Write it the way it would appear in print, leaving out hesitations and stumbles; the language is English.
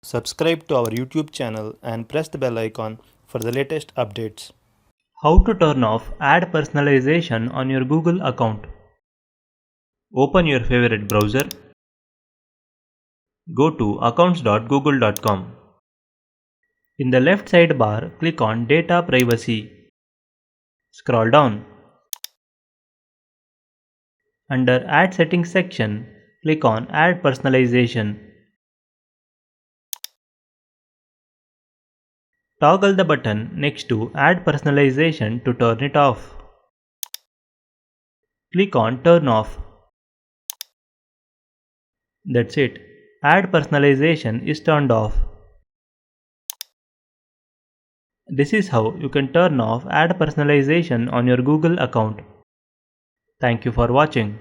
Subscribe to our YouTube channel and press the bell icon for the latest updates. How to turn off ad personalization on your Google account. Open your favorite browser. Go to accounts.google.com. In the left sidebar, click on Data Privacy. Scroll down. Under Ad Settings section, click on Ad Personalization. Toggle the button next to Add Personalization to turn it off. Click on Turn Off. That's it. Ad personalization is turned off. This is how you can turn off ad personalization on your Google account. Thank you for watching.